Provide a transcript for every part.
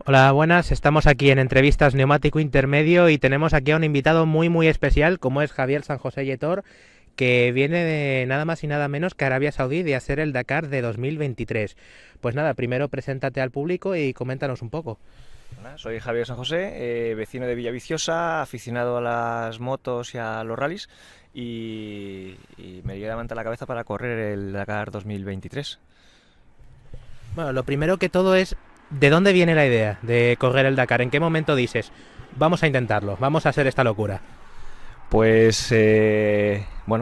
Hola, buenas. Estamos aquí en Entrevistas Neumático Intermedio y tenemos aquí a un invitado muy especial, como es Javier San José Yetor, que viene de nada más y nada menos que Arabia Saudí de hacer el Dakar de 2023. Pues nada, primero preséntate al público y coméntanos un poco. Hola, soy Javier San José, vecino de Villaviciosa, aficionado a las motos y a los rallies y me levanta la cabeza para correr el Dakar 2023. Bueno, lo primero que todo es, ¿de dónde viene la idea de correr el Dakar? ¿En qué momento dices, vamos a intentarlo, vamos a hacer esta locura? Pues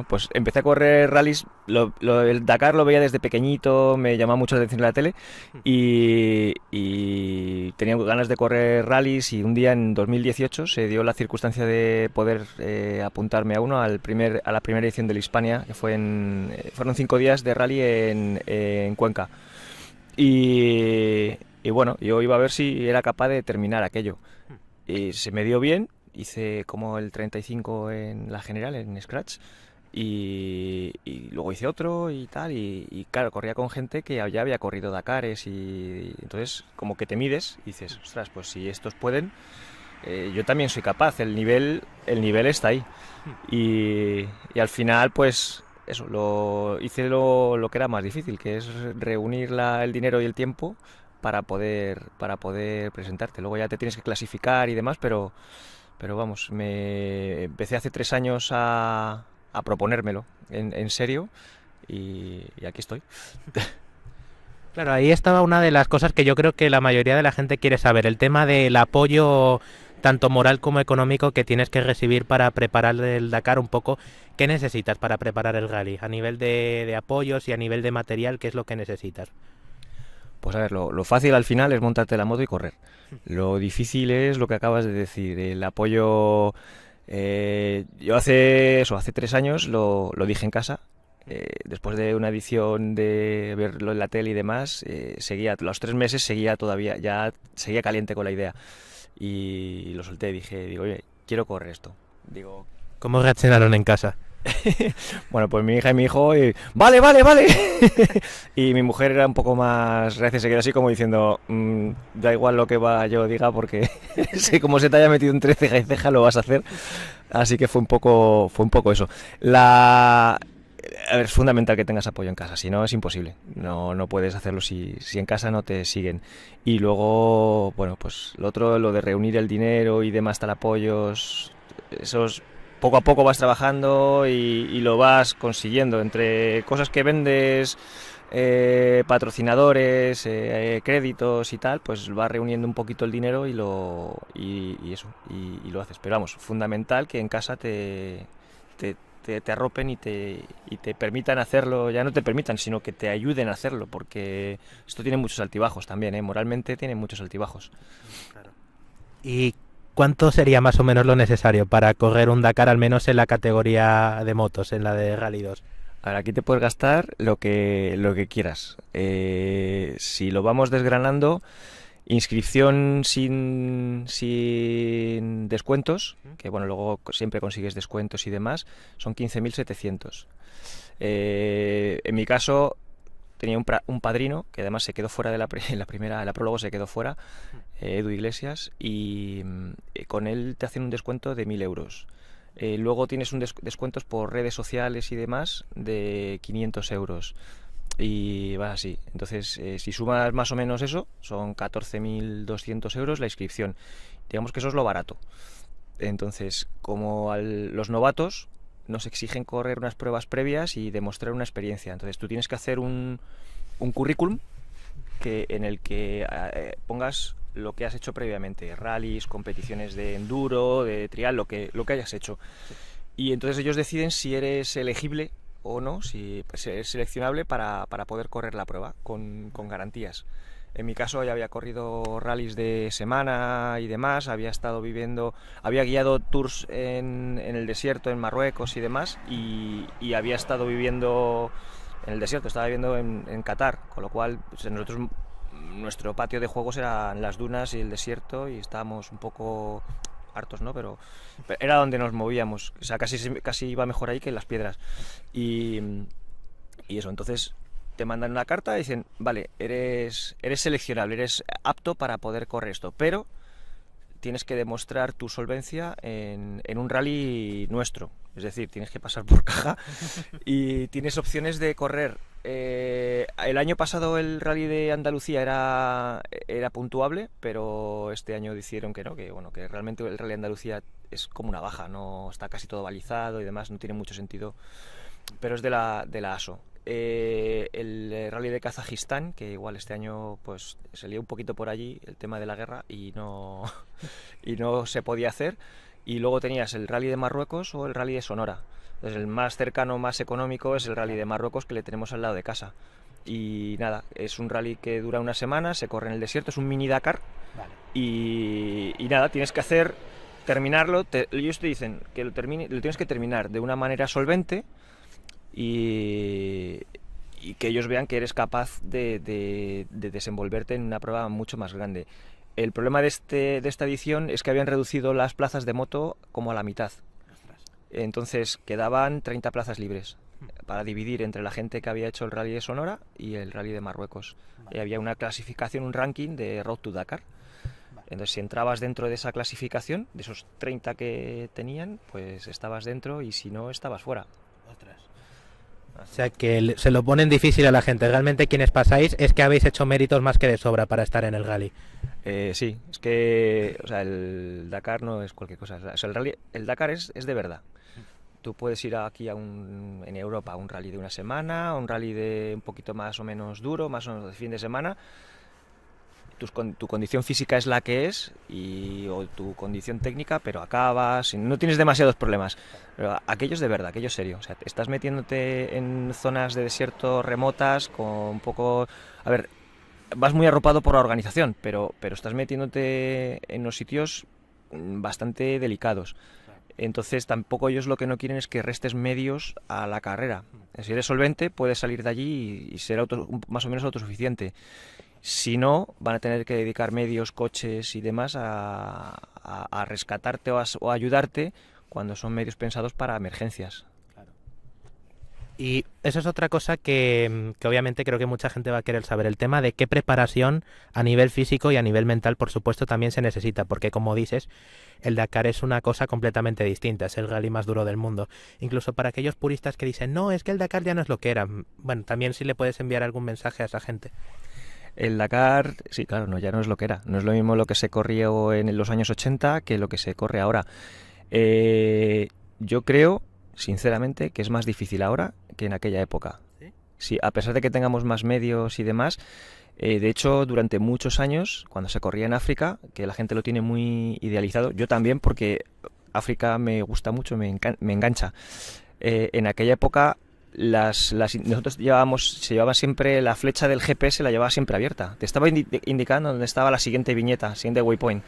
pues empecé a correr rallies, el Dakar lo veía desde pequeñito, me llamaba mucho la atención en la tele y tenía ganas de correr rallies y un día en 2018 se dio la circunstancia de poder apuntarme a uno, a la primera edición del Hispania, que fueron 5 días de rally en Cuenca. Y bueno, yo iba a ver si era capaz de terminar aquello. Y se me dio bien, hice como el 35 en la general, en Scratch, y luego hice otro y tal, y claro, corría con gente que ya había corrido Dakares y entonces como que te mides y dices, ostras, pues si estos pueden, yo también soy capaz, el nivel está ahí. Y al final pues eso, hice lo que era más difícil, que es reunir el dinero y el tiempo para poder presentarte. Luego ya te tienes que clasificar y demás, pero vamos, me empecé hace 3 años a proponérmelo en serio y aquí estoy. Claro, ahí estaba una de las cosas que yo creo que la mayoría de la gente quiere saber, el tema del apoyo tanto moral como económico que tienes que recibir para preparar el Dakar un poco. ¿Qué necesitas para preparar el rally? A nivel de apoyos y a nivel de material, ¿qué es lo que necesitas? Pues a ver, lo fácil al final es montarte la moto y correr. Lo difícil es lo que acabas de decir, el apoyo. Yo hace 3 años lo dije en casa. Después de una edición de verlo en la tele y demás, los 3 meses seguía caliente con la idea. Y lo solté, digo, oye, quiero correr esto. ¿Cómo reaccionaron en casa? Bueno, pues mi hija y mi hijo, vale. Y mi mujer era un poco más reacia, se quedó así como diciendo, da igual lo que yo diga porque sé cómo se te haya metido entre ceja y ceja lo vas a hacer. Así que fue un poco eso. A ver, es fundamental que tengas apoyo en casa, si no es imposible. No puedes hacerlo si en casa no te siguen. Y luego, bueno, pues lo otro, lo de reunir el dinero y demás tal apoyos, esos poco a poco vas trabajando y lo vas consiguiendo entre cosas que vendes, patrocinadores, créditos y tal, pues vas reuniendo un poquito el dinero y lo haces. Pero vamos, fundamental que en casa te arropen y te permitan hacerlo, ya no te permitan, sino que te ayuden a hacerlo, porque esto tiene muchos altibajos también, moralmente tiene muchos altibajos. Claro. ¿Y cuánto sería más o menos lo necesario para correr un Dakar, al menos en la categoría de motos, en la de Rally 2? Ahora, aquí te puedes gastar lo que quieras. Si lo vamos desgranando, inscripción sin descuentos, que bueno, luego siempre consigues descuentos y demás, son 15.700. En mi caso tenía un padrino que además se quedó fuera de la prólogo se quedó fuera, Edu Iglesias, y con él te hacen un descuento de 1.000 euros. Luego tienes descuentos por redes sociales y demás de 500 euros. Y va así. Entonces, si sumas más o menos eso, son 14.200 euros la inscripción. Digamos que eso es lo barato. Entonces, como los novatos nos exigen correr unas pruebas previas y demostrar una experiencia. Entonces, tú tienes que hacer un currículum en el que pongas lo que has hecho previamente, rallies, competiciones de enduro, de trial, lo que hayas hecho. Y entonces ellos deciden si eres elegible o no, si es seleccionable para poder correr la prueba con garantías. En mi caso ya había corrido rallies de semana y demás, había guiado tours en el desierto, en Marruecos y demás, y había estado viviendo en el desierto, estaba viviendo en Qatar, con lo cual pues, nuestro patio de juegos eran las dunas y el desierto, y estábamos un poco hartos, ¿no? Pero era donde nos movíamos, o sea, casi iba mejor ahí que en las piedras. Y eso, entonces te mandan una carta y dicen, vale, eres seleccionable, eres apto para poder correr esto, pero tienes que demostrar tu solvencia en un rally nuestro, es decir, tienes que pasar por caja y tienes opciones de correr. El año pasado el rally de Andalucía era puntuable, pero este año dijeron que no, que bueno, que realmente el rally de Andalucía es como una baja, no está casi todo balizado y demás, no tiene mucho sentido, pero es de la ASO. El rally de Kazajistán, que igual este año pues se lió un poquito por allí el tema de la guerra y no se podía hacer, y luego tenías el rally de Marruecos o el rally de Sonora. Entonces el más cercano, más económico es el rally de Marruecos, que le tenemos al lado de casa, y nada, es un rally que dura una semana, se corre en el desierto, es un mini Dakar. Vale. Y nada, tienes que terminarlo, ellos te dicen que lo tienes que terminar de una manera solvente y que ellos vean que eres capaz de desenvolverte en una prueba mucho más grande. El problema de esta edición es que habían reducido las plazas de moto como a la mitad. Entonces quedaban 30 plazas libres para dividir entre la gente que había hecho el rally de Sonora y el rally de Marruecos. Vale. Y había una clasificación, un ranking de Road to Dakar. Vale. Entonces si entrabas dentro de esa clasificación, de esos 30 que tenían, pues estabas dentro, y si no, estabas fuera. O sea que se lo ponen difícil a la gente. Realmente quienes pasáis es que habéis hecho méritos más que de sobra para estar en el rally. Sí, es que o sea, el Dakar no es cualquier cosa. O sea, el Dakar es de verdad. Tú puedes ir aquí en Europa a un rally de una semana, a un rally de un poquito más o menos duro, más o menos de fin de semana. Tu condición física es la que es, o tu condición técnica, pero acabas, no tienes demasiados problemas. Pero aquello es de verdad, aquello es serio. O sea, estás metiéndote en zonas de desierto remotas con un poco... A ver, vas muy arropado por la organización, pero estás metiéndote en unos sitios bastante delicados. Entonces tampoco ellos lo que no quieren es que restes medios a la carrera. Si eres solvente, puedes salir de allí y ser más o menos autosuficiente. Si no, van a tener que dedicar medios, coches y demás a rescatarte o a ayudarte cuando son medios pensados para emergencias. Claro. Y eso es otra cosa que obviamente creo que mucha gente va a querer saber, el tema de qué preparación a nivel físico y a nivel mental, por supuesto, también se necesita, porque como dices, el Dakar es una cosa completamente distinta, es el rally más duro del mundo. Incluso para aquellos puristas que dicen, no, es que el Dakar ya no es lo que era. Bueno, también sí le puedes enviar algún mensaje a esa gente. El Dakar, sí, claro, ya no es lo que era. No es lo mismo lo que se corrió en los años 80 que lo que se corre ahora. Yo creo, sinceramente, que es más difícil ahora que en aquella época. Sí, a pesar de que tengamos más medios y demás. De hecho, durante muchos años, cuando se corría en África, que la gente lo tiene muy idealizado, yo también, porque África me gusta mucho, me engancha. En aquella época... nosotros se llevaba siempre la flecha del GPS, la llevaba siempre abierta, te estaba indicando dónde estaba la siguiente viñeta, siguiente waypoint.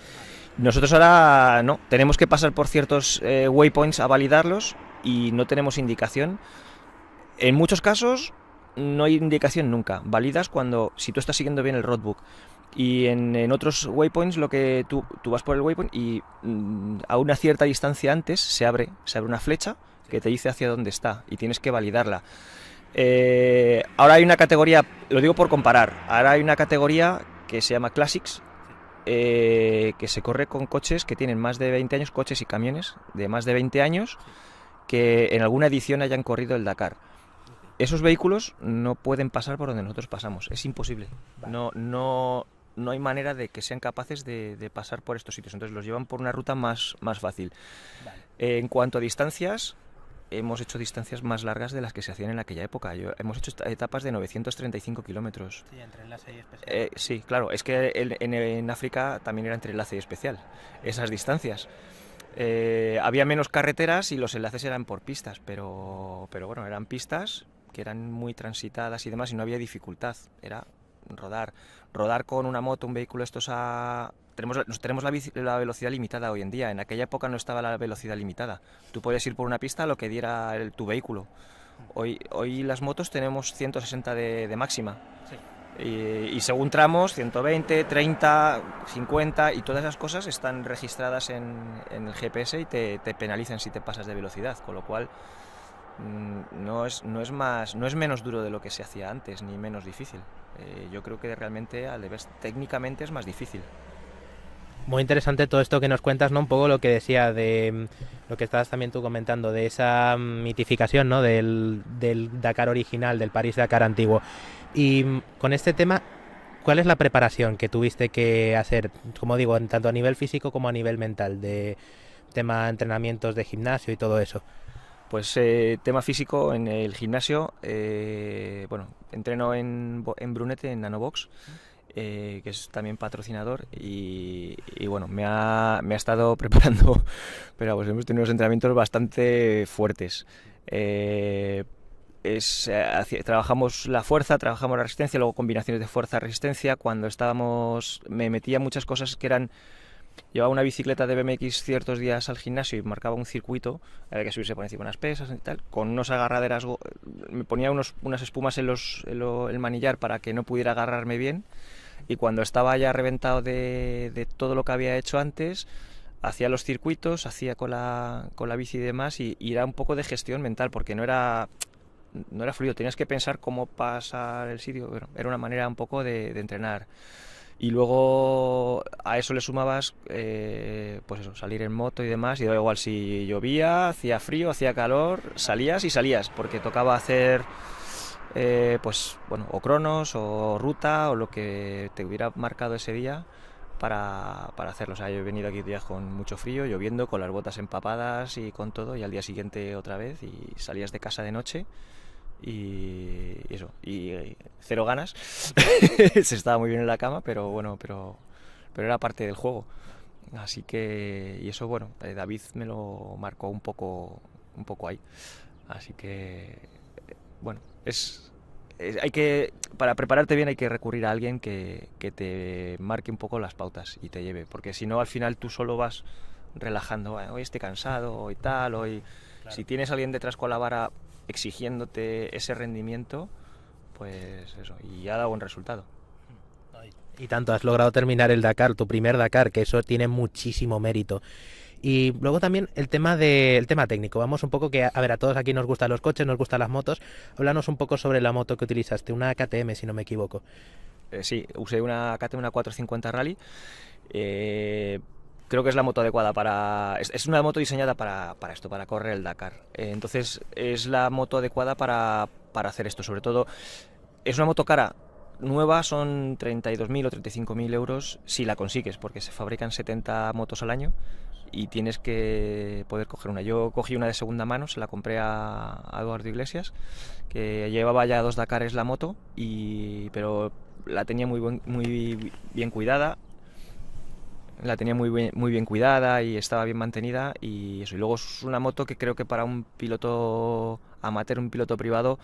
Nosotros ahora no, tenemos que pasar por ciertos waypoints a validarlos y no tenemos indicación. En muchos casos no hay indicación nunca, validas si tú estás siguiendo bien el roadbook. Y en otros waypoints lo que tú vas por el waypoint y a una cierta distancia antes se abre una flecha que te dice hacia dónde está y tienes que validarla. Ahora hay una categoría, lo digo por comparar, ahora hay una categoría que se llama Classics, que se corre con coches que tienen más de 20 años, coches y camiones de más de 20 años que en alguna edición hayan corrido el Dakar. Esos vehículos no pueden pasar por donde nosotros pasamos, es imposible. No hay manera de que sean capaces de pasar por estos sitios, entonces los llevan por una ruta más fácil. En cuanto a distancias, hemos hecho distancias más largas de las que se hacían en aquella época. Hemos hecho etapas de 935 kilómetros. Sí, entre enlace y especial. Sí, claro, es que en África también era entre enlace y especial, esas distancias. Había menos carreteras y los enlaces eran por pistas, pero bueno, eran pistas que eran muy transitadas y demás y no había dificultad, era rodar con una moto, un vehículo tenemos la velocidad limitada hoy en día. En aquella época no estaba la velocidad limitada. Tú podías ir por una pista a lo que diera tu vehículo. Hoy las motos tenemos 160 de máxima. Sí. Y según tramos, 120, 30, 50 y todas esas cosas están registradas en el GPS y te penalizan si te pasas de velocidad, con lo cual no es menos duro de lo que se hacía antes, ni menos difícil. Yo creo que realmente al deber técnicamente es más difícil. Muy interesante todo esto que nos cuentas, ¿no? Un poco lo que decía de lo que estabas también tú comentando, de esa mitificación, ¿no? Del Dakar original, del París-Dakar antiguo. Y con este tema, ¿cuál es la preparación que tuviste que hacer, como digo, tanto a nivel físico como a nivel mental, de tema entrenamientos de gimnasio y todo eso? Pues tema físico en el gimnasio, bueno, entreno en Brunete, en Nanobox, que es también patrocinador y bueno, me ha estado preparando, pero pues hemos tenido unos entrenamientos bastante fuertes. Trabajamos la fuerza, trabajamos la resistencia, luego combinaciones de fuerza-resistencia. Cuando me metía muchas cosas que eran... Llevaba una bicicleta de BMX ciertos días al gimnasio y marcaba un circuito, había que subirse por encima de unas pesas y tal, con unos agarraderas, me ponía unas espumas en el manillar para que no pudiera agarrarme bien, y cuando estaba ya reventado de todo lo que había hecho antes, hacía los circuitos, hacía con la bici y demás, y era un poco de gestión mental, porque no era fluido, tenías que pensar cómo pasar el sitio, bueno, era una manera un poco de entrenar. Y luego a eso le sumabas, pues eso, salir en moto y demás, y da igual si llovía, hacía frío, hacía calor, salías y salías, porque tocaba hacer, pues bueno, o cronos, o ruta, o lo que te hubiera marcado ese día para hacerlo. O sea, yo he venido aquí días con mucho frío, lloviendo, con las botas empapadas y con todo, y al día siguiente otra vez, y salías de casa de noche. Y eso, y cero ganas. Se estaba muy bien en la cama, pero bueno, pero era parte del juego. Así que, y eso, bueno, David me lo marcó un poco ahí. Así que, bueno, para prepararte bien hay que recurrir a alguien que te marque un poco las pautas y te lleve, porque si no, al final tú solo vas relajando. Hoy estoy cansado y tal, hoy... Claro. Si tienes a alguien detrás con la vara exigiéndote ese rendimiento, pues eso, y ha dado buen resultado. Y tanto, has logrado terminar el Dakar, tu primer Dakar, que eso tiene muchísimo mérito. Y luego también el tema técnico. Vamos un poco que, a ver, a todos aquí nos gustan los coches, nos gustan las motos. Háblanos un poco sobre la moto que utilizaste, una KTM, si no me equivoco. Sí, usé una KTM, una 450 Rally. Creo que es la moto adecuada es una moto diseñada para esto, para correr el Dakar. Entonces es la moto adecuada para hacer esto. Sobre todo, es una moto cara. Nueva son 32.000 o 35.000 euros si la consigues, porque se fabrican 70 motos al año y tienes que poder coger una. Yo cogí una de segunda mano, se la compré a Eduardo Iglesias, que llevaba ya 2 Dakares la moto, pero la tenía muy bien cuidada. La tenía muy bien cuidada y estaba bien mantenida, y eso. Y luego es una moto que creo que para un piloto amateur, un piloto privado,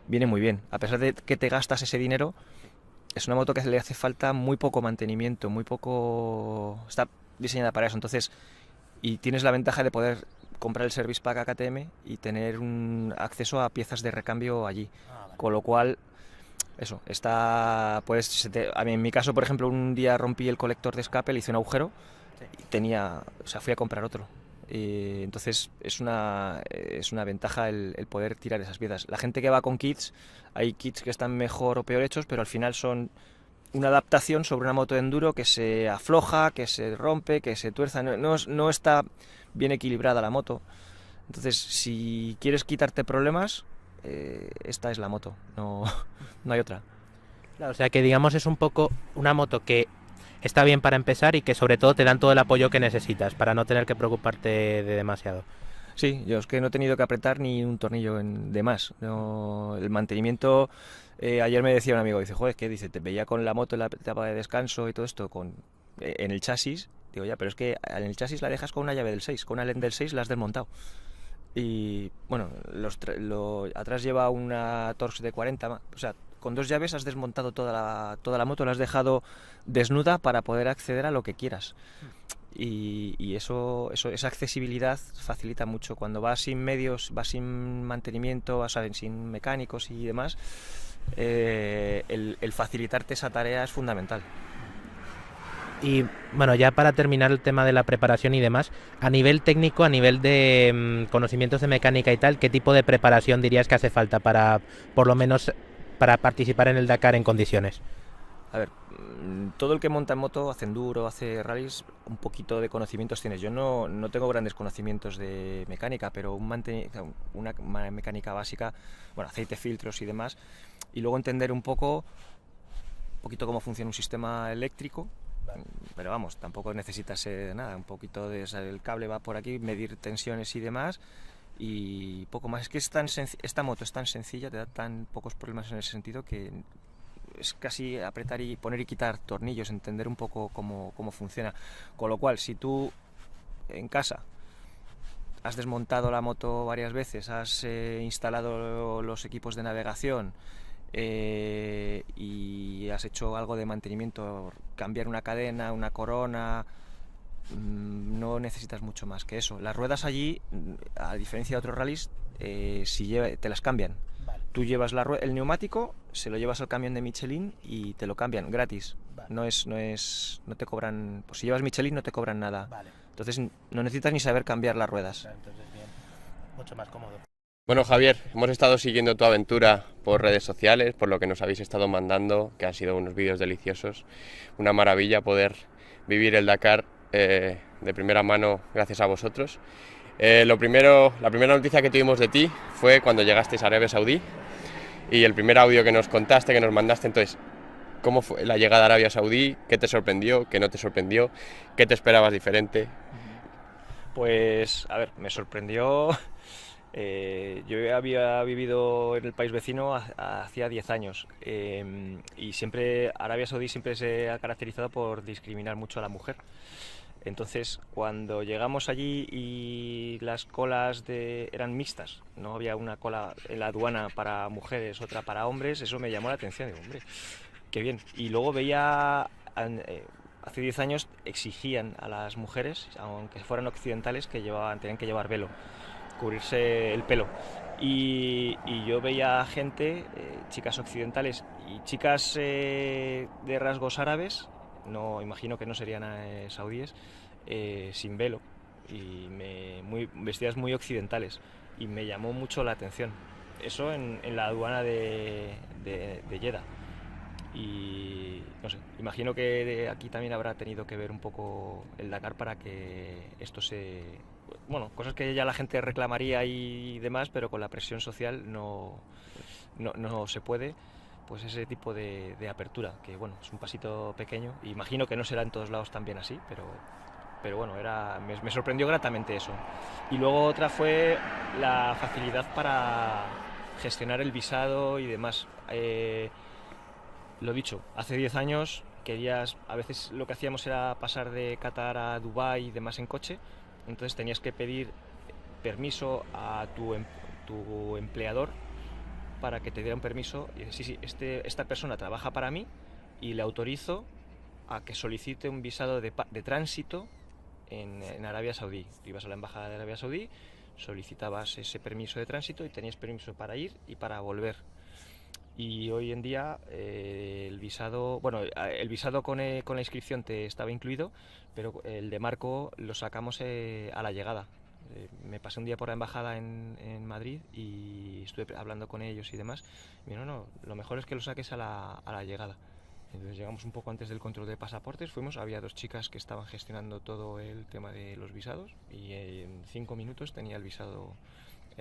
viene muy bien. A pesar de que te gastas ese dinero, es una moto que le hace falta muy poco mantenimiento, está diseñada para eso. Entonces, y tienes la ventaja de poder comprar el Service Pack a KTM y tener un acceso a piezas de recambio allí. Vale. Con lo cual, eso, a mí, en mi caso, por ejemplo, un día rompí el colector de escape, le hice un agujero y fui a comprar otro. Y entonces es una ventaja el poder tirar esas piezas. La gente que va con kits, hay kits que están mejor o peor hechos, pero al final son una adaptación sobre una moto de enduro que se afloja, que se rompe, que se tuerza. No está bien equilibrada la moto. Entonces, si quieres quitarte problemas, esta es la moto, no hay otra. Claro, o sea que digamos es un poco una moto que está bien para empezar y que sobre todo te dan todo el apoyo que necesitas para no tener que preocuparte de demasiado. Sí, yo es que no he tenido que apretar ni un tornillo de más. El mantenimiento, ayer me decía un amigo, dice, joder, ¿qué? Dice, te veía con la moto en la etapa de descanso y todo esto en el chasis. Digo, ya, pero es que en el chasis la dejas con una llave del 6, con una lente del 6 la has desmontado. Y bueno, atrás lleva una Torx de 40, o sea, con 2 llaves has desmontado toda la moto, la has dejado desnuda para poder acceder a lo que quieras. Y esa accesibilidad facilita mucho. Cuando vas sin medios, vas sin mantenimiento, sin mecánicos y demás, el facilitarte esa tarea es fundamental. Y bueno, ya para terminar el tema de la preparación y demás, a nivel técnico, a nivel de conocimientos de mecánica y tal, ¿qué tipo de preparación dirías que hace falta para, por lo menos, para participar en el Dakar en condiciones? A ver, todo el que monta en moto, hace enduro, hace rallies, un poquito de conocimientos tienes. Yo no tengo grandes conocimientos de mecánica, pero una mecánica básica, bueno, aceite, filtros y demás, y luego entender un poquito cómo funciona un sistema eléctrico. Pero vamos, tampoco necesitas nada, un poquito de el cable va por aquí, medir tensiones y demás, y poco más. Es que esta moto es tan sencilla, te da tan pocos problemas en ese sentido que es casi apretar y poner y quitar tornillos, entender un poco cómo funciona. Con lo cual, si tú en casa has desmontado la moto varias veces, has instalado los equipos de navegación, y has hecho algo de mantenimiento, cambiar una cadena, una corona, no necesitas mucho más que eso. Las ruedas allí, a diferencia de otros rallies, te las cambian. Vale. Tú llevas el neumático, se lo llevas al camión de Michelin y te lo cambian gratis. Vale. No te cobran, pues si llevas Michelin no te cobran nada. Vale. Entonces no necesitas ni saber cambiar las ruedas. Claro, entonces bien, mucho más cómodo. Bueno, Javier, hemos estado siguiendo tu aventura por redes sociales, por lo que nos habéis estado mandando, que han sido unos vídeos deliciosos. Una maravilla poder vivir el Dakar de primera mano gracias a vosotros. La primera noticia que tuvimos de ti fue cuando llegasteis a Arabia Saudí y el primer audio que nos contaste, que nos mandaste. Entonces, ¿cómo fue la llegada a Arabia Saudí? ¿Qué te sorprendió? ¿Qué no te sorprendió? ¿Qué te esperabas diferente? Pues, a ver, me sorprendió. Yo había vivido en el país vecino hacía 10 años, y siempre Arabia Saudí siempre se ha caracterizado por discriminar mucho a la mujer. Entonces, cuando llegamos allí y las colas eran mixtas, no había una cola en la aduana para mujeres, otra para hombres, eso me llamó la atención. Digo, hombre, qué bien. Y luego veía, hace 10 años exigían a las mujeres, aunque fueran occidentales, que tenían que llevar velo, cubrirse el pelo, y yo veía gente, chicas occidentales y chicas de rasgos árabes, no imagino que no serían saudíes, sin velo y vestidas muy occidentales, y me llamó mucho la atención eso en la aduana de Jeddah. Y no sé, imagino que aquí también habrá tenido que ver un poco el Dakar para que esto bueno, cosas que ya la gente reclamaría y demás, pero con la presión social no se puede, pues ese tipo de apertura, que bueno, es un pasito pequeño. Imagino que no será en todos lados también así, pero bueno, me sorprendió gratamente eso. Y luego otra fue la facilidad para gestionar el visado y demás. Lo dicho, hace 10 años a veces lo que hacíamos era pasar de Qatar a Dubái y demás en coche. Entonces tenías que pedir permiso a tu empleador para que te diera un permiso y decir, sí, esta persona trabaja para mí y le autorizo a que solicite un visado de tránsito en Arabia Saudí. Tú ibas a la embajada de Arabia Saudí, solicitabas ese permiso de tránsito y tenías permiso para ir y para volver. Y hoy en día el visado con la inscripción te estaba incluido, pero el de marco lo sacamos a la llegada. Me pasé un día por la embajada en Madrid y estuve hablando con ellos y demás. Y no, lo mejor es que lo saques a la llegada. Entonces llegamos un poco antes del control de pasaportes, había 2 chicas que estaban gestionando todo el tema de los visados y en 5 minutos tenía el visado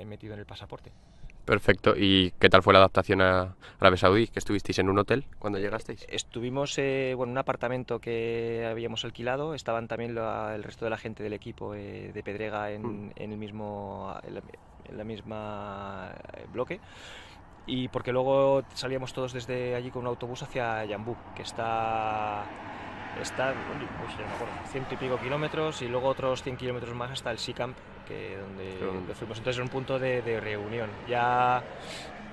metido en el pasaporte. Perfecto. ¿Y qué tal fue la adaptación a Arabia Saudí? ¿Que estuvisteis en un hotel cuando llegasteis? Estuvimos en un apartamento que habíamos alquilado. Estaban también el resto de la gente del equipo de Pedrega en la misma bloque. Y porque luego salíamos todos desde allí con un autobús hacia Yambú, que está pues no me acuerdo, 100 y pico kilómetros, y luego otros 100 kilómetros más hasta el Sea Camp, donde fuimos. Entonces era un punto de reunión. Ya,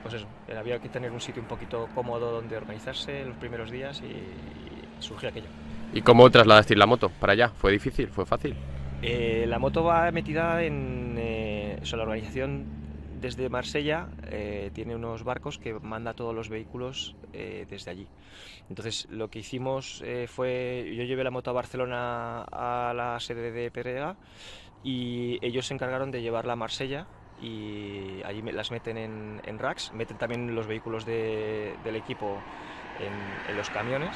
pues eso, había que tener un sitio un poquito cómodo donde organizarse en los primeros días y surgió aquello. ¿Y cómo trasladasteis la moto para allá? ¿Fue difícil? ¿Fue fácil? La moto va metida en la organización desde Marsella tiene unos barcos que manda todos los vehículos desde allí. Entonces lo que hicimos fue, yo llevé la moto a Barcelona a la sede de PREGA y ellos se encargaron de llevarla a Marsella y allí las meten en racks, meten también los vehículos del equipo en los camiones,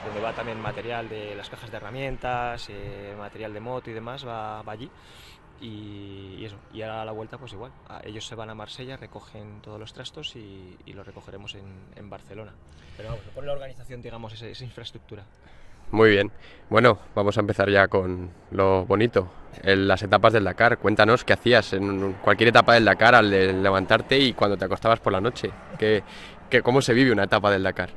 donde va también material de las cajas de herramientas, material de moto y demás, va allí. Y eso, y a la vuelta pues igual, ellos se van a Marsella, recogen todos los trastos y los recogeremos en Barcelona. Pero vamos, por la organización, digamos, esa infraestructura. Muy bien. Bueno, vamos a empezar ya con lo bonito, las etapas del Dakar. Cuéntanos qué hacías en cualquier etapa del Dakar al levantarte y cuando te acostabas por la noche. ¿Cómo se vive una etapa del Dakar?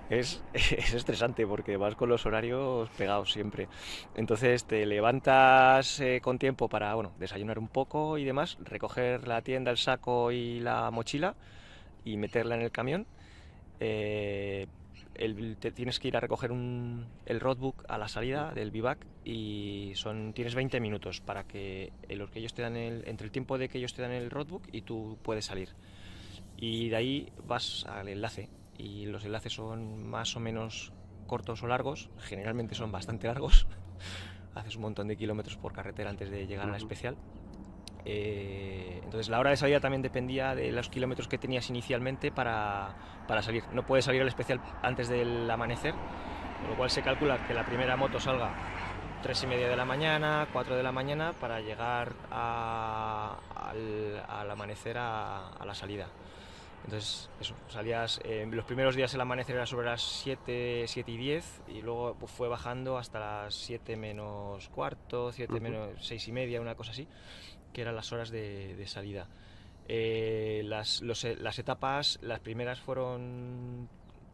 Es estresante porque vas con los horarios pegados siempre. Entonces te levantas con tiempo para desayunar un poco y demás, recoger la tienda, el saco y la mochila y meterla en el camión. Tienes que ir a recoger el roadbook a la salida del bivac y tienes 20 minutos para que ellos te dan entre el tiempo de que ellos te dan el roadbook y tú puedes salir. Y de ahí vas al enlace y los enlaces son más o menos cortos o largos, generalmente son bastante largos. Haces un montón de kilómetros por carretera antes de llegar a la especial. Entonces la hora de salida también dependía de los kilómetros que tenías inicialmente para salir. No puedes salir al especial antes del amanecer, con lo cual se calcula que la primera moto salga 3:30 de la mañana, 4 de la mañana para llegar al amanecer a la salida. Entonces eso, salías, los primeros días el amanecer era sobre las 7:10 y luego fue bajando hasta las 7 menos cuarto, 7 menos 6:30, una cosa así, que eran las horas de salida. Las etapas, las primeras fueron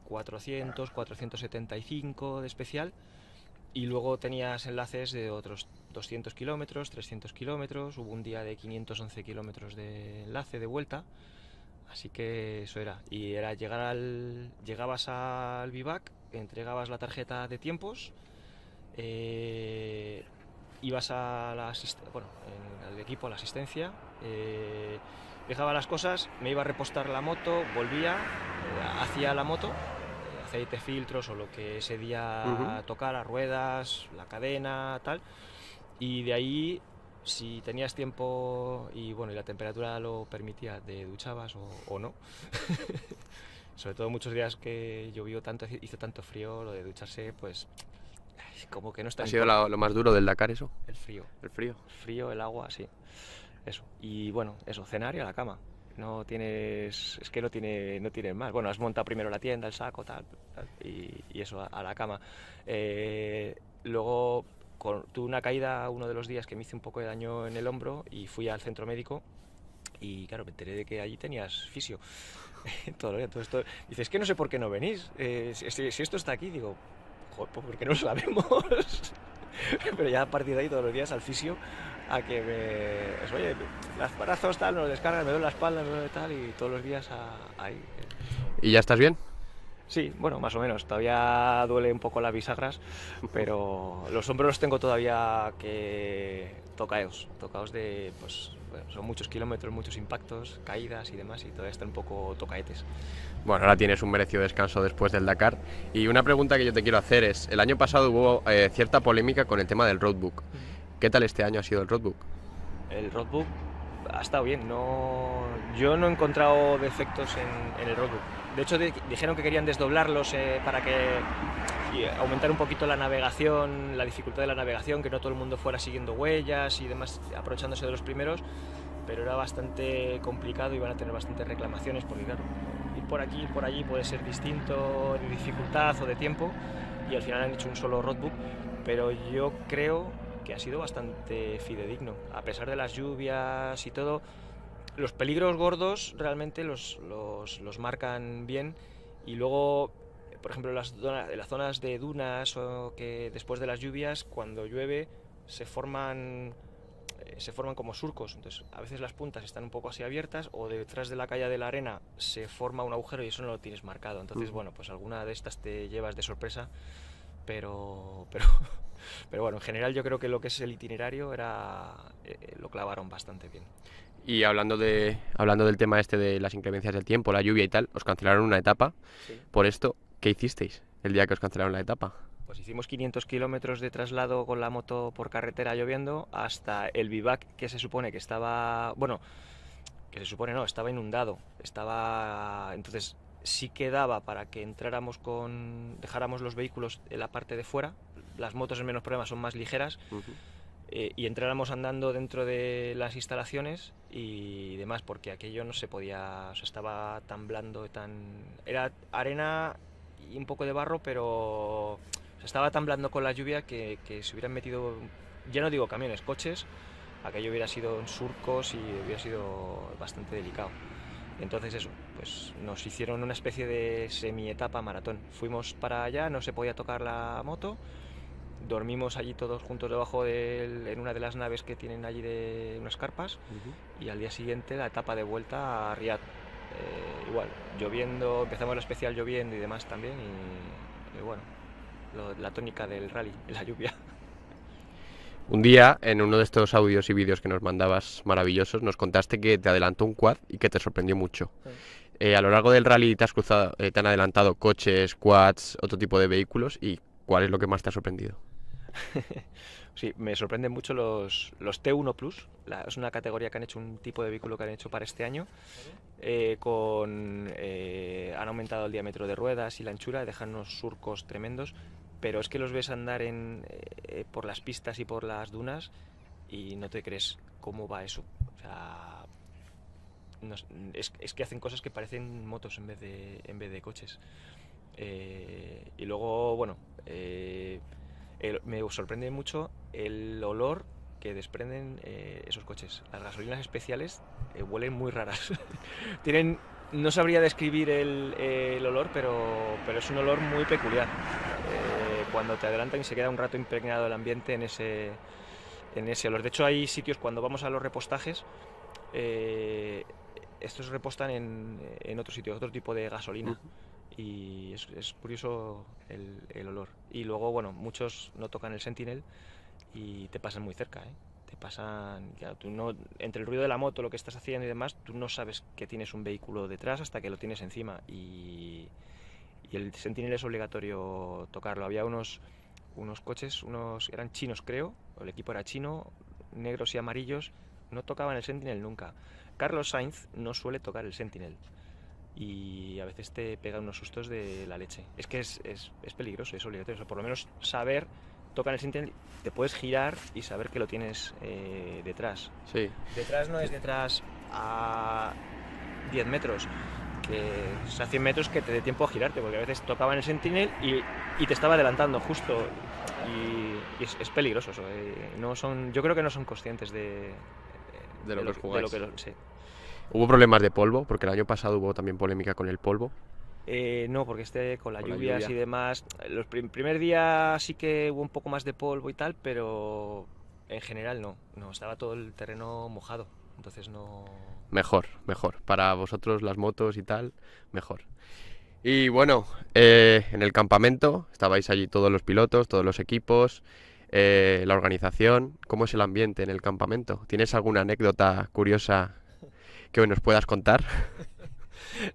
475 de especial y luego tenías enlaces de otros 200 kilómetros, 300 kilómetros, hubo un día de 511 kilómetros de enlace de vuelta. Así que eso era, y era llegabas al bivac, entregabas la tarjeta de tiempos, ibas al equipo, a la asistencia, dejaba las cosas, me iba a repostar la moto, volvía, hacía la moto, aceite, filtros o lo que ese día tocara, ruedas, la cadena, tal, y de ahí, si tenías tiempo y la temperatura lo permitía, te duchabas o no. Sobre todo muchos días que llovió tanto, hizo tanto frío, lo de ducharse, pues como que no está. ¿Ha sido lo más duro del Dakar eso? El frío. El frío. El frío, el agua, sí. Eso. Y eso, cenar y a la cama. No tienes más. Bueno, has montado primero la tienda, el saco, tal y eso, a la cama. Luego tuve una caída uno de los días que me hice un poco de daño en el hombro y fui al centro médico y claro, me enteré de que allí tenías fisio. Todo el día. Entonces, dices, que no sé por qué no venís. Si esto está aquí, digo, joder, pues porque no lo sabemos. Pero ya a partir de ahí todos los días al fisio a que oye, los brazos tal, me lo descargan, me duele la espalda, me duele tal y todos los días ahí. ¿Y ya estás bien? Sí, más o menos. Todavía duele un poco las bisagras, pero los hombros los tengo todavía tocaos de, son muchos kilómetros, muchos impactos, caídas y demás, y todavía están un poco tocaetes. Bueno, ahora tienes un merecido descanso después del Dakar. Y una pregunta que yo te quiero hacer es, el año pasado hubo cierta polémica con el tema del roadbook. ¿Qué tal este año ha sido el roadbook? El roadbook ha estado bien, yo no he encontrado defectos en el roadbook. De hecho, dijeron que querían desdoblarlos para aumentar un poquito la navegación, la dificultad de la navegación, que no todo el mundo fuera siguiendo huellas y demás, aprovechándose de los primeros, pero era bastante complicado y van a tener bastantes reclamaciones, porque claro, ir por aquí, ir por allí puede ser distinto de dificultad o de tiempo, y al final han hecho un solo roadbook, pero yo creo que ha sido bastante fidedigno, a pesar de las lluvias y todo. Los peligros gordos realmente los marcan bien, y luego, por ejemplo, las zonas de dunas o que después de las lluvias, cuando llueve, se forman como surcos. Entonces, a veces las puntas están un poco así abiertas, o detrás de la calle de la arena se forma un agujero y eso no lo tienes marcado. Entonces, pues alguna de estas te llevas de sorpresa, pero bueno, en general yo creo que lo que es el itinerario lo clavaron bastante bien. Y hablando del tema este de las inclemencias del tiempo, la lluvia y tal, os cancelaron una etapa. Sí. Por esto, ¿qué hicisteis el día que os cancelaron la etapa? Pues hicimos 500 kilómetros de traslado con la moto por carretera lloviendo hasta el bivac que se supone que estaba... Bueno, que se supone no, estaba inundado. Entonces sí quedaba para que dejáramos los vehículos en la parte de fuera. Las motos en menos problemas son más ligeras. Y entráramos andando dentro de las instalaciones y demás, porque aquello no se podía, o sea, estaba tan blando, era arena y un poco de barro, pero o sea, estaba tan blando con la lluvia que se hubieran metido, ya no digo camiones, coches, aquello hubiera sido en surcos y hubiera sido bastante delicado. Entonces eso, pues nos hicieron una especie de semi-etapa maratón. Fuimos para allá, no se podía tocar la moto. Dormimos allí todos juntos debajo en una de las naves que tienen allí de unas carpas y al día siguiente la etapa de vuelta a Riad. Igual, lloviendo, empezamos la especial lloviendo y demás también y bueno, la tónica del rally, la lluvia. Un día, en uno de estos audios y vídeos que nos mandabas maravillosos, nos contaste que te adelantó un quad y que te sorprendió mucho. A lo largo del rally te han adelantado coches, quads, otro tipo de vehículos, y ¿cuál es lo que más te ha sorprendido? Sí, me sorprenden mucho los T1 Plus. Es una categoría que han hecho, un tipo de vehículo que han hecho para este año. Han aumentado el diámetro de ruedas y la anchura, dejan unos surcos tremendos, pero es que los ves andar por las pistas y por las dunas y no te crees cómo va eso. O sea, es que hacen cosas que parecen motos en vez de coches. Y luego, bueno, me sorprende mucho el olor que desprenden esos coches. Las gasolinas especiales huelen muy raras. No sabría describir el olor, pero es un olor muy peculiar. Cuando te adelantan y se queda un rato impregnado el ambiente en ese olor. De hecho, hay sitios cuando vamos a los repostajes, estos repostan en otro sitio, otro tipo de gasolina. Y es curioso el olor. Y luego, bueno, muchos no tocan el Sentinel y te pasan muy cerca, ¿eh? Te pasan, claro, tú no, entre el ruido de la moto, lo que estás haciendo y demás, tú no sabes que tienes un vehículo detrás hasta que lo tienes encima. Y el Sentinel es obligatorio tocarlo. Había unos coches, eran chinos creo, el equipo era chino, negros y amarillos, no tocaban el Sentinel nunca. Carlos Sainz no suele tocar el Sentinel. Y a veces te pega unos sustos de la leche. Es que es peligroso, es obligatorio. O sea, por lo menos saber, tocar el Sentinel, te puedes girar y saber que lo tienes detrás. Sí. Detrás no es detrás a 10 metros, que es a 100 metros que te dé tiempo a girarte, porque a veces tocaban el Sentinel y te estaba adelantando justo. Y es peligroso eso. Yo creo que no son conscientes de lo que os jugáis. Sí. ¿Hubo problemas de polvo? Porque el año pasado hubo también polémica con el polvo. No, porque con las lluvias y demás, los primer día sí que hubo un poco más de polvo y tal, pero en general no, estaba todo el terreno mojado, entonces no... Mejor, para vosotros las motos y tal, mejor. Y bueno, en el campamento estabais allí todos los pilotos, todos los equipos, la organización. ¿Cómo es el ambiente en el campamento? ¿Tienes alguna anécdota curiosa que nos puedas contar?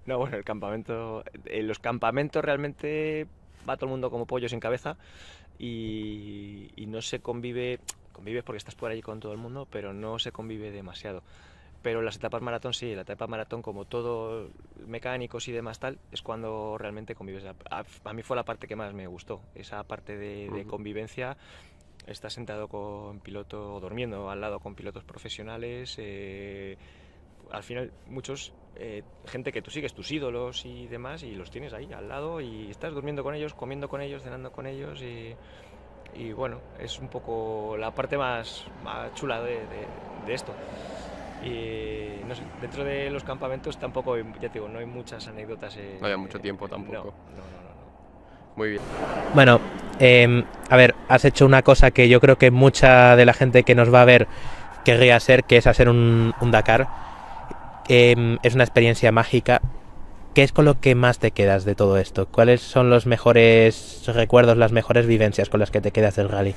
No, bueno, en los campamentos realmente va todo el mundo como pollo sin cabeza y no se convives porque estás por allí con todo el mundo, pero no se convive demasiado. Pero las etapas maratón sí, la etapa maratón, como todo, mecánicos y demás tal, es cuando realmente convives. A mí fue la parte que más me gustó, esa parte de convivencia. Estás sentado con piloto, durmiendo al lado con pilotos profesionales, al final muchos, gente que tú sigues, tus ídolos y demás, y los tienes ahí al lado y estás durmiendo con ellos, comiendo con ellos, cenando con ellos y bueno, es un poco la parte más chula de esto. Y no sé, dentro de los campamentos tampoco, ya te digo, no hay muchas anécdotas. No había mucho tiempo tampoco. No. Muy bien. Bueno, a ver, has hecho una cosa que yo creo que mucha de la gente que nos va a ver querría hacer, que es hacer un Dakar. Es una experiencia mágica. ¿Qué es con lo que más te quedas de todo esto? ¿Cuáles son los mejores recuerdos, las mejores vivencias con las que te quedas del rally?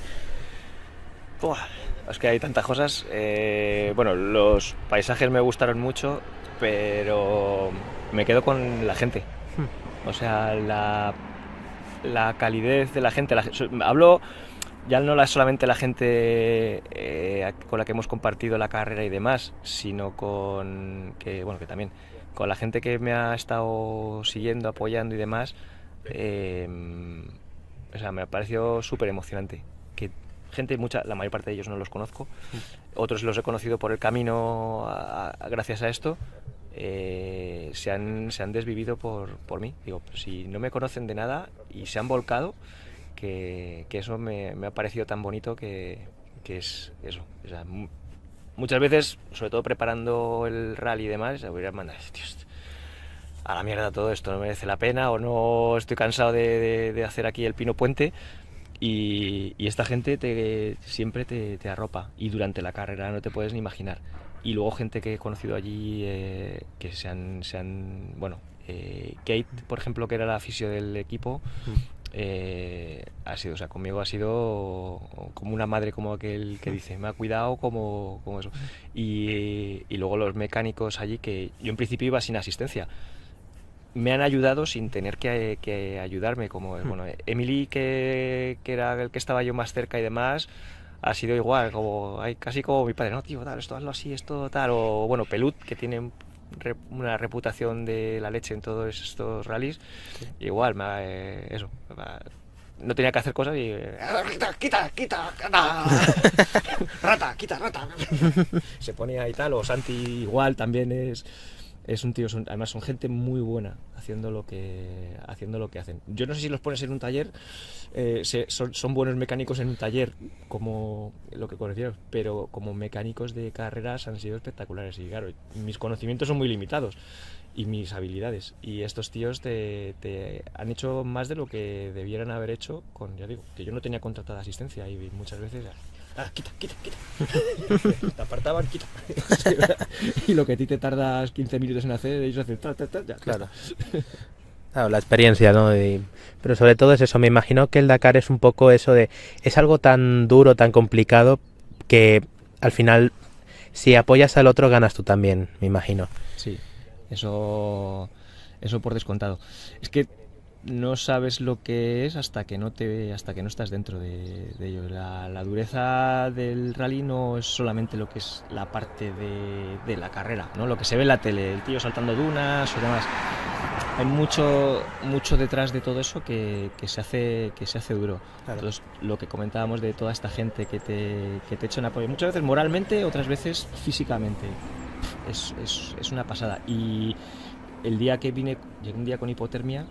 Es que hay tantas cosas. Bueno, los paisajes me gustaron mucho, pero me quedo con la gente. O sea, la calidez de la gente. Hablo ya no solamente la gente con la que hemos compartido la carrera y demás, sino que también con la gente que me ha estado siguiendo, apoyando y demás. O sea, me ha parecido súper emocionante. Que gente, la mayor parte de ellos no los conozco, otros los he conocido por el camino gracias a esto. Se han desvivido por mí. Digo, pues si no me conocen de nada y se han volcado, que eso me ha parecido tan bonito que es eso. O sea, muchas veces, sobre todo preparando el rally y demás, voy a mandar, Dios, a la mierda todo esto, no merece la pena, o no, estoy cansado de hacer aquí el Pino Puente. Y esta gente siempre te arropa, y durante la carrera no te puedes ni imaginar. Y luego gente que he conocido allí que Kate, por ejemplo, que era la fisio del equipo, conmigo ha sido como una madre, como aquel que dice, me ha cuidado como eso. Y luego los mecánicos allí, que yo en principio iba sin asistencia, me han ayudado sin tener que ayudarme, como Emily, que era el que estaba yo más cerca y demás, ha sido igual, casi como mi padre, no tío, tal, esto hazlo así, esto tal, o bueno, Pelut, que tiene una reputación de la leche en todos estos rallies, sí. Igual, no tenía que hacer cosas y quita, rata, rata, se ponía ahí tal, o Santi igual también es un tío, además son gente muy buena haciendo lo que hacen. Yo no sé si los pones en un taller, son buenos mecánicos en un taller, como lo que conocieron, pero como mecánicos de carreras han sido espectaculares. Y claro, mis conocimientos son muy limitados y mis habilidades. Y estos tíos te han hecho más de lo que debieran haber hecho ya digo, que yo no tenía contratada asistencia y muchas veces... quita. Te apartaban, quita. Y lo que a ti te tardas 15 minutos en hacer, ellos hacen ya. Claro. Claro, la experiencia, ¿no? Pero sobre todo es eso, me imagino que el Dakar es un poco eso es algo tan duro, tan complicado, que al final, si apoyas al otro, ganas tú también, me imagino. Sí, eso por descontado. Es que no sabes lo que es hasta que no estás dentro de ello. La dureza del rally no es solamente lo que es la parte de la carrera, ¿no? Lo que se ve en la tele, el tío saltando dunas o demás. Hay mucho detrás de todo eso que se hace duro. Claro. Entonces, lo que comentábamos de toda esta gente que te echa un apoyo, muchas veces moralmente, otras veces físicamente, es una pasada. Y el día que llegué un día con hipotermia.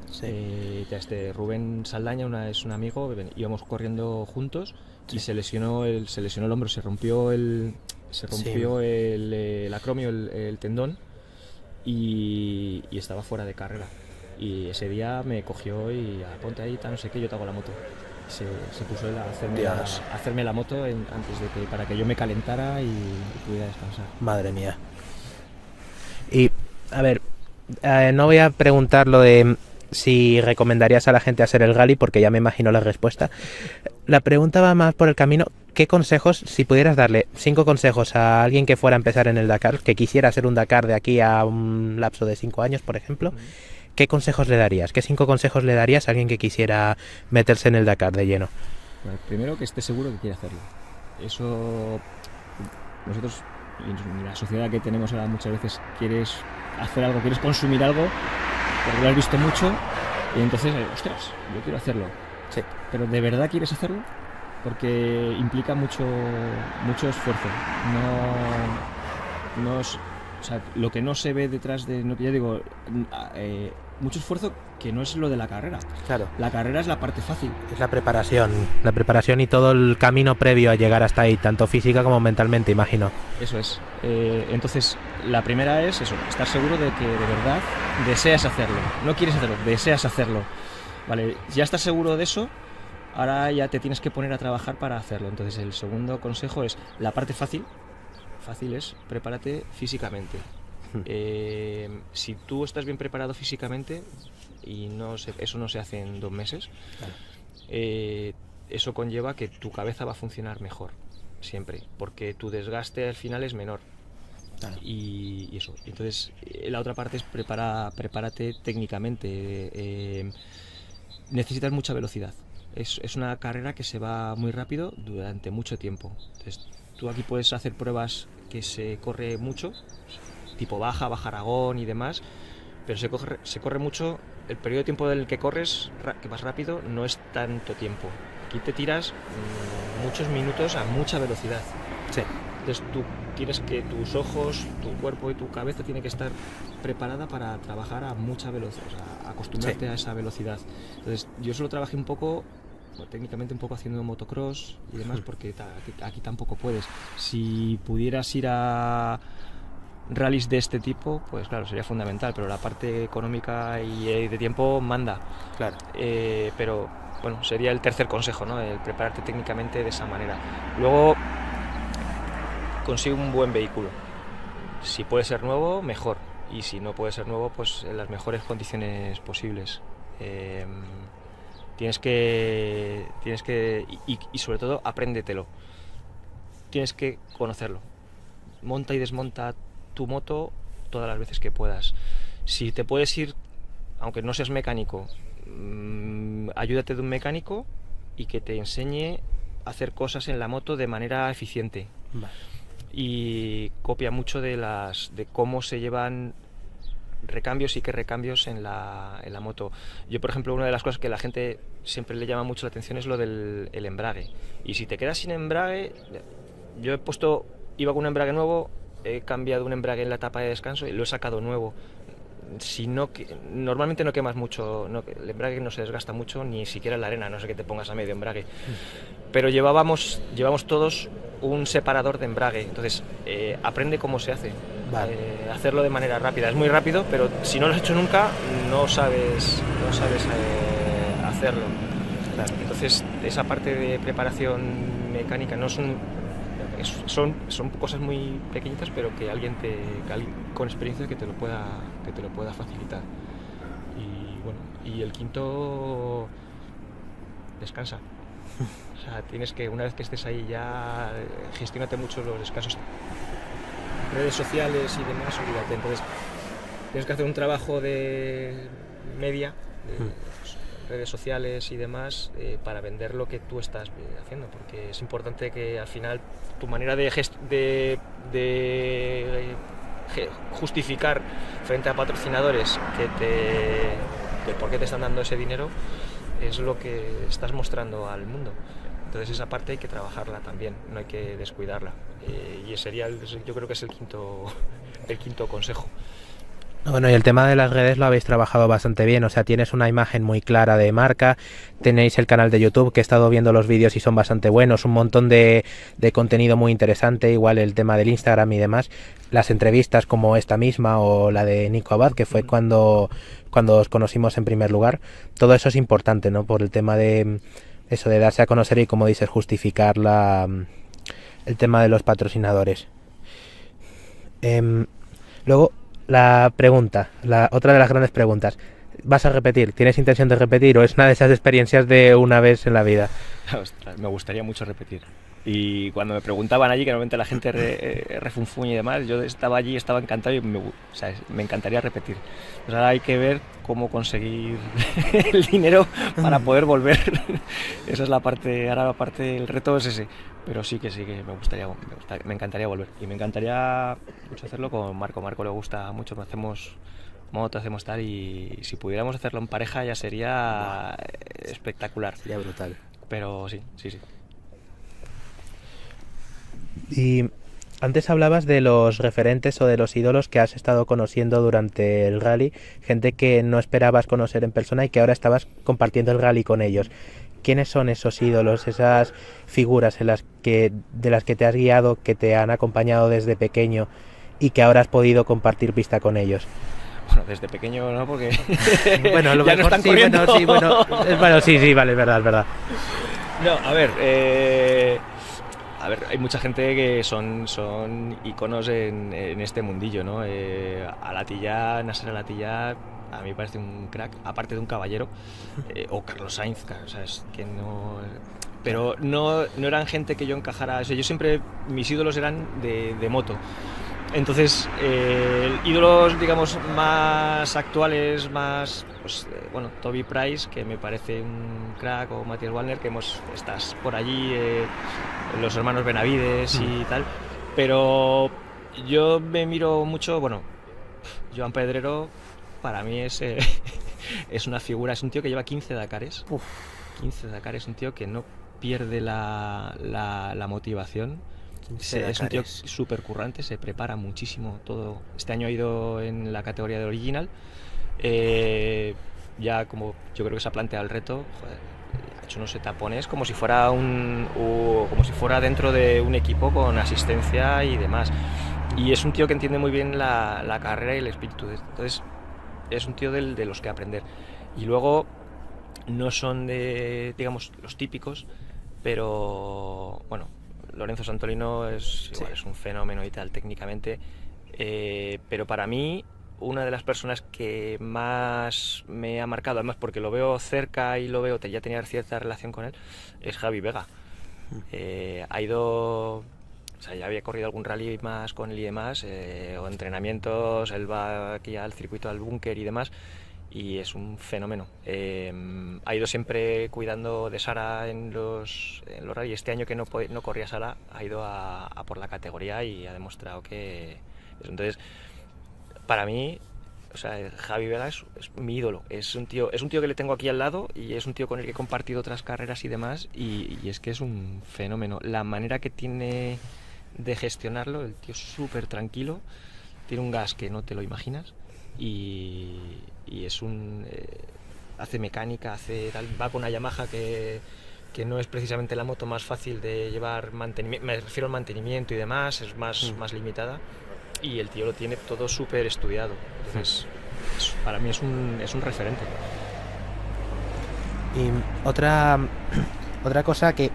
Sí. Rubén Saldaña es un amigo, íbamos corriendo juntos, sí. Y se lesionó el hombro, se rompió el acromio, el tendón, y estaba fuera de carrera. Y ese día me cogió y ponte ahí, no sé qué, yo te hago la moto. Se puso él a hacerme la moto antes para que yo me calentara y pudiera descansar. Madre mía. Y a ver, no voy a preguntar lo de si recomendarías a la gente hacer el rally, porque ya me imagino la respuesta. La pregunta va más por el camino. ¿Qué consejos, si pudieras darle 5 consejos a alguien que fuera a empezar en el Dakar, que quisiera hacer un Dakar de aquí a un lapso de 5 años, por ejemplo, qué consejos le darías? ¿Qué 5 consejos le darías a alguien que quisiera meterse en el Dakar de lleno? Bueno, primero, que esté seguro que quiere hacerlo. Eso, nosotros, en la sociedad que tenemos ahora, muchas veces quieres hacer algo, quieres consumir algo, porque lo has visto mucho, y entonces, ostras, yo quiero hacerlo. Sí. Pero ¿de verdad quieres hacerlo? Porque implica mucho esfuerzo. O sea, lo que no se ve detrás de, ya digo, mucho esfuerzo que no es lo de la carrera. Claro. La carrera es la parte fácil. Es la preparación y todo el camino previo a llegar hasta ahí, tanto física como mentalmente, imagino. Eso es. Entonces, la primera es eso, estar seguro de que de verdad deseas hacerlo. No quieres hacerlo, deseas hacerlo. Vale, ya estás seguro de eso, ahora ya te tienes que poner a trabajar para hacerlo. Entonces, el segundo consejo es la parte fácil. Fácil es, prepárate físicamente. Si tú estás bien preparado físicamente, y eso no se hace en 2 meses, claro. Eso conlleva que tu cabeza va a funcionar mejor. siempre, porque tu desgaste al final es menor. Claro. Y eso. Entonces, la otra parte es prepárate técnicamente. Necesitas mucha velocidad. Es una carrera que se va muy rápido durante mucho tiempo. Entonces, tú aquí puedes hacer pruebas que se corre mucho, tipo Baja Aragón y demás, pero se corre mucho. El periodo de tiempo en el que corres, que vas rápido, no es tanto tiempo. Aquí te tiras muchos minutos a mucha velocidad. Sí. Entonces tú tienes que tus ojos, tu cuerpo y tu cabeza tienen que estar preparada para trabajar a mucha velocidad, o sea, acostumbrarte a esa velocidad. Entonces yo solo trabajé un poco, técnicamente un poco haciendo motocross y demás, porque aquí tampoco puedes. Si pudieras ir a rallies de este tipo, pues claro, sería fundamental, pero la parte económica y de tiempo manda. Claro. Pero bueno, sería el tercer consejo, ¿no? El prepararte técnicamente de esa manera. Luego, consigue un buen vehículo. Si puede ser nuevo, mejor. Y si no puede ser nuevo, pues en las mejores condiciones posibles. Tienes que y sobre todo, apréndetelo. Tienes que conocerlo. Monta y desmonta tu moto todas las veces que puedas. Si te puedes ir, aunque no seas mecánico, ayúdate de un mecánico y que te enseñe a hacer cosas en la moto de manera eficiente. Vale. Y copia mucho de cómo se llevan recambios y qué recambios en la moto. Yo, por ejemplo, una de las cosas que a la gente siempre le llama mucho la atención es lo del embrague. Y si te quedas sin embrague, yo iba con un embrague nuevo, he cambiado un embrague en la etapa de descanso y lo he sacado nuevo. Normalmente no quemas mucho, el embrague no se desgasta mucho, ni siquiera en la arena, no sé que te pongas a medio embrague. Pero llevamos todos un separador de embrague, entonces aprende cómo se hace. Vale. Hacerlo de manera rápida, es muy rápido, pero si no lo has hecho nunca, no sabes hacerlo. Claro. Entonces, esa parte de preparación mecánica son cosas muy pequeñitas, pero que alguien con experiencia que te lo pueda facilitar. Y bueno, y el quinto, descansa. O sea, tienes que, una vez que estés ahí ya, gestiónate mucho los descansos. Redes sociales y demás, olvídate. Entonces, tienes que hacer un trabajo de media, redes sociales y demás, para vender lo que tú estás haciendo, porque es importante que al final tu manera de justificar frente a patrocinadores de por qué te están dando ese dinero es lo que estás mostrando al mundo. Entonces esa parte hay que trabajarla también, no hay que descuidarla. Y yo creo que es el quinto consejo. Bueno, y el tema de las redes lo habéis trabajado bastante bien, o sea, tienes una imagen muy clara de marca, tenéis el canal de YouTube, que he estado viendo los vídeos y son bastante buenos, un montón de contenido muy interesante, igual el tema del Instagram y demás, las entrevistas como esta misma o la de Nico Abad, que fue cuando os conocimos en primer lugar, todo eso es importante, ¿no? Por el tema de eso, de darse a conocer y, como dices, justificar el tema de los patrocinadores. Luego, la pregunta, otra de las grandes preguntas. ¿Vas a repetir? ¿Tienes intención de repetir o es una de esas experiencias de una vez en la vida? Ostras, me gustaría mucho repetir. Y cuando me preguntaban allí, que normalmente la gente refunfuña y demás, yo estaba allí, estaba encantado y me encantaría repetir. Pues ahora hay que ver cómo conseguir el dinero para poder volver. Esa es la parte, ahora la parte, el reto es ese. Pero sí que me encantaría volver. Y me encantaría mucho hacerlo con Marco. Marco le gusta mucho, hacemos moto, hacemos tal, y si pudiéramos hacerlo en pareja ya sería espectacular. Sería brutal. Pero sí. Y antes hablabas de los referentes o de los ídolos que has estado conociendo durante el rally, gente que no esperabas conocer en persona y que ahora estabas compartiendo el rally con ellos. ¿Quiénes son esos ídolos, esas figuras de las que te has guiado, que te han acompañado desde pequeño y que ahora has podido compartir pista con ellos? Bueno, desde pequeño no, porque bueno, lo ya mejor no están sí, corriendo. bueno, sí, vale, es verdad. No, a ver, hay mucha gente que son iconos en este mundillo, ¿no? Nasser Al-Attiyah, a mí me parece un crack, aparte de un caballero, o Carlos Sainz, ¿sabes? Que no, pero no eran gente que yo encajara. O sea, yo siempre, mis ídolos eran de moto. Entonces, ídolos, digamos, más actuales, más, pues, bueno, Toby Price, que me parece un crack, o Matthias Wallner, que estás por allí, los hermanos Benavides y tal, pero yo me miro mucho, bueno, Joan Pedrero, para mí es una figura, es un tío que lleva 15 Dakares, 15 Dakares, un tío que no pierde la motivación. Es un tío súper currante, se prepara muchísimo todo. Este año ha ido en la categoría de original. Ya como yo creo que se ha planteado el reto, joder, ha hecho unos tapones como si fuera como si fuera dentro de un equipo con asistencia y demás. Y es un tío que entiende muy bien la carrera y el espíritu. Entonces es un tío de los que aprender. Y luego no son digamos, los típicos, pero bueno, Lorenzo Santolino es un fenómeno y tal técnicamente, pero para mí una de las personas que más me ha marcado, además porque lo veo cerca y ya tenía cierta relación con él, es Javi Vega. Ha ido, o sea, ya había corrido algún rally más con él y demás, o entrenamientos, él va aquí al circuito del búnker y demás, y es un fenómeno. Ha ido siempre cuidando de Sara en los rally. Este año que no corría Sara, ha ido a por la categoría y ha demostrado que... Entonces, para mí, o sea, Javi Vega es mi ídolo. Es un tío que le tengo aquí al lado y es un tío con el que he compartido otras carreras y demás, y es que es un fenómeno. La manera que tiene de gestionarlo, el tío es súper tranquilo, tiene un gas que no te lo imaginas, y es hace mecánica, va con una Yamaha que no es precisamente la moto más fácil de llevar mantenimiento, me refiero al mantenimiento y demás, es más limitada, y el tío lo tiene todo súper estudiado. Entonces, para mí es un referente. Y otra cosa que,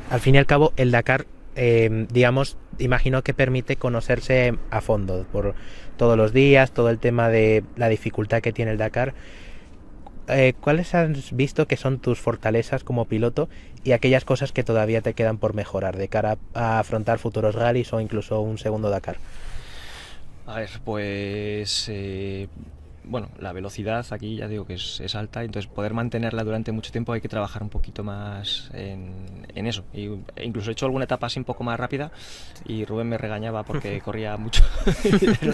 al fin y al cabo, el Dakar, digamos, imagino que permite conocerse a fondo por todos los días, todo el tema de la dificultad que tiene el Dakar. ¿Cuáles has visto que son tus fortalezas como piloto y aquellas cosas que todavía te quedan por mejorar de cara a afrontar futuros rallies o incluso un segundo Dakar? A ver, pues bueno, la velocidad aquí ya digo que es alta, entonces poder mantenerla durante mucho tiempo hay que trabajar un poquito más en eso. E incluso he hecho alguna etapa así un poco más rápida y Rubén me regañaba porque corría mucho.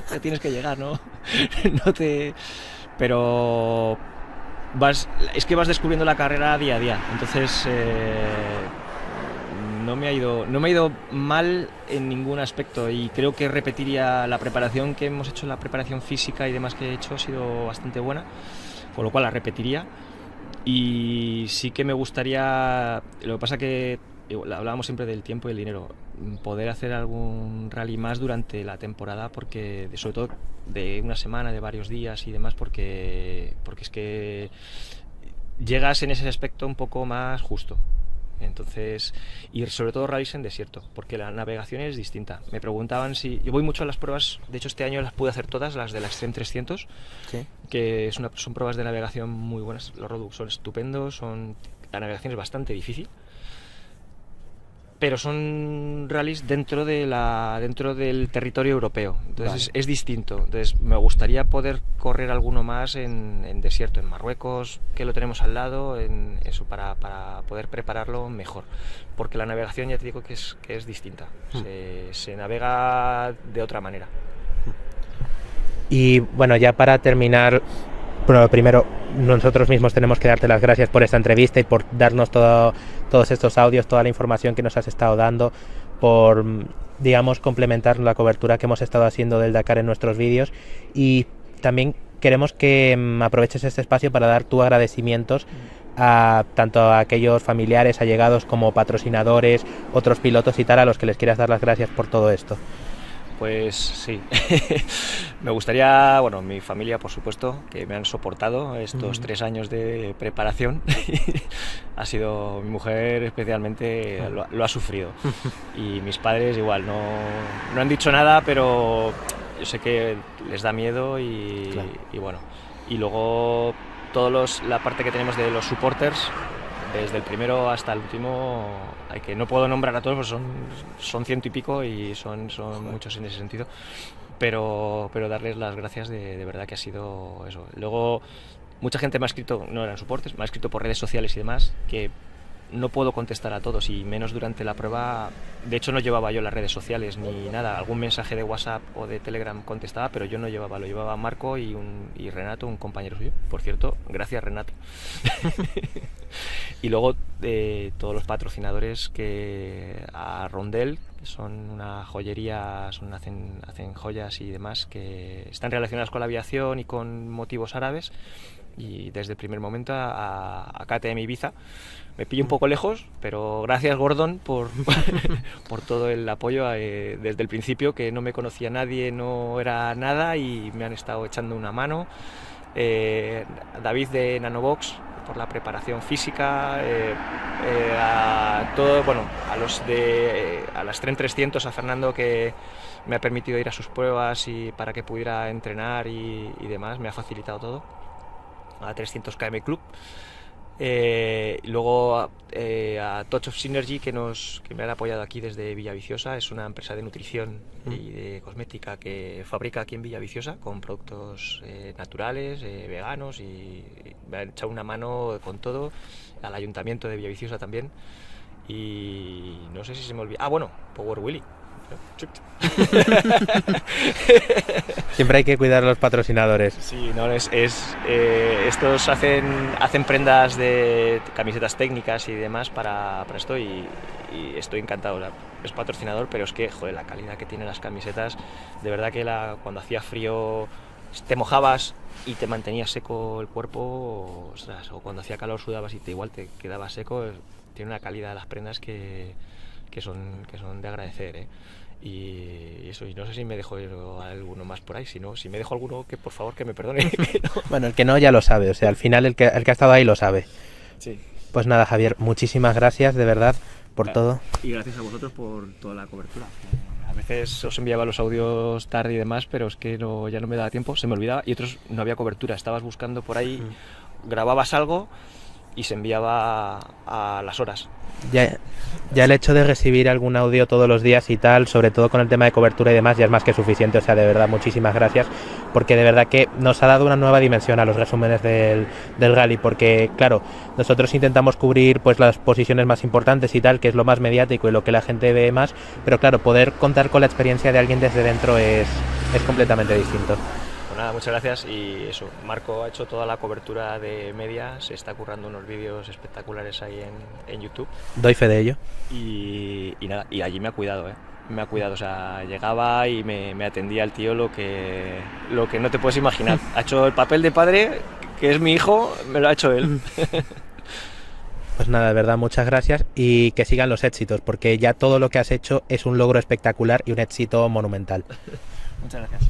Te tienes que llegar, ¿no? Pero es que vas descubriendo la carrera día a día, entonces no me ha ido mal en ningún aspecto, y creo que repetiría la preparación que hemos hecho, la preparación física y demás que he hecho ha sido bastante buena, con lo cual la repetiría. Y sí que me gustaría, lo que pasa que hablábamos siempre del tiempo y el dinero, poder hacer algún rally más durante la temporada, porque sobre todo de una semana, de varios días y demás, porque es que llegas en ese aspecto un poco más justo. Entonces, y sobre todo rallies en desierto, porque la navegación es distinta. Me preguntaban si... Yo voy mucho a las pruebas, de hecho este año las pude hacer todas, las de la Extreme 300, ¿sí? Que son pruebas de navegación muy buenas, los roadbooks son estupendos, la navegación es bastante difícil, pero son rallies dentro del territorio europeo, entonces vale. Es distinto. Entonces me gustaría poder correr alguno más en desierto, en Marruecos, que lo tenemos al lado, en eso, para poder prepararlo mejor, porque la navegación ya te digo que es distinta, se navega de otra manera. Y bueno, ya para terminar, bueno, primero nosotros mismos tenemos que darte las gracias por esta entrevista y por darnos todos estos audios, toda la información que nos has estado dando, por, digamos, complementar la cobertura que hemos estado haciendo del Dakar en nuestros vídeos. Y también queremos que aproveches este espacio para dar tus agradecimientos tanto a aquellos familiares, allegados como patrocinadores, otros pilotos y tal, a los que les quieras dar las gracias por todo esto. Pues sí, me gustaría, bueno, mi familia por supuesto, que me han soportado estos 3 años de preparación. Ha sido, mi mujer especialmente lo ha sufrido, y mis padres igual, no han dicho nada, pero yo sé que les da miedo y bueno, y luego la parte que tenemos de los supporters, desde el primero hasta el último, hay que no puedo nombrar a todos, pues son 100 y pico y son muchos en ese sentido, pero darles las gracias de verdad que ha sido eso. Luego mucha gente me ha escrito, no eran soportes, me ha escrito por redes sociales y demás, que no puedo contestar a todos y menos durante la prueba. De hecho no llevaba yo las redes sociales ni nada, algún mensaje de WhatsApp o de Telegram contestaba, pero yo no llevaba, lo llevaba Marco y Renato, un compañero suyo. Por cierto, gracias Renato. Y luego todos los patrocinadores a Rondel, que son una joyería, hacen joyas y demás que están relacionadas con la aviación y con motivos árabes, y desde el primer momento a KTM Ibiza. Me pillo un poco lejos, pero gracias Gordon por todo el apoyo desde el principio, que no me conocía nadie, no era nada y me han estado echando una mano. David de Nanobox por la preparación física, a las Tren 300, a Fernando, que me ha permitido ir a sus pruebas y para que pudiera entrenar y demás, me ha facilitado todo, a 300 KM Club. Luego a Touch of Synergy, que me han apoyado aquí desde Villaviciosa. Es una empresa de nutrición y de cosmética que fabrica aquí en Villaviciosa con productos naturales, veganos, y me han echado una mano con todo. Al Ayuntamiento de Villaviciosa también. Y no sé si se me olvida. Bueno, Power Willy. Siempre hay que cuidar a los patrocinadores. Sí, no, estos hacen prendas de camisetas técnicas y demás para esto, y estoy encantado. Es patrocinador, pero es que, joder, la calidad que tienen las camisetas, de verdad que cuando hacía frío te mojabas y te mantenía seco el cuerpo, ostras, o cuando hacía calor sudabas y igual te quedaba seco. Tiene una calidad de las prendas que son de agradecer, ¿eh? Y eso, y no sé si me dejo alguno más por ahí. Si me dejo alguno, que por favor que me perdone. Bueno, el que no ya lo sabe, o sea, al final el que ha estado ahí lo sabe. Sí. Pues nada, Javier, muchísimas gracias de verdad por todo. Y gracias a vosotros por toda la cobertura. A veces os enviaba los audios tarde y demás, pero es que ya no me daba tiempo, se me olvidaba, y otros no había cobertura. Estabas buscando por ahí, grababas algo y se enviaba a las horas. Ya el hecho de recibir algún audio todos los días y tal, sobre todo con el tema de cobertura y demás, ya es más que suficiente. O sea, de verdad, muchísimas gracias, porque de verdad que nos ha dado una nueva dimensión a los resúmenes del rally, porque claro, nosotros intentamos cubrir pues las posiciones más importantes y tal, que es lo más mediático y lo que la gente ve más, pero claro, poder contar con la experiencia de alguien desde dentro es completamente distinto. Pues nada, muchas gracias. Y eso, Marco ha hecho toda la cobertura de media, se está currando unos vídeos espectaculares ahí en YouTube. Doy fe de ello. Y nada, y allí me ha cuidado, me ha cuidado, o sea, llegaba y me atendía el tío lo que no te puedes imaginar. Ha hecho el papel de padre, que es mi hijo, me lo ha hecho él. Pues nada, de verdad, muchas gracias, y que sigan los éxitos, porque ya todo lo que has hecho es un logro espectacular y un éxito monumental. Muchas gracias.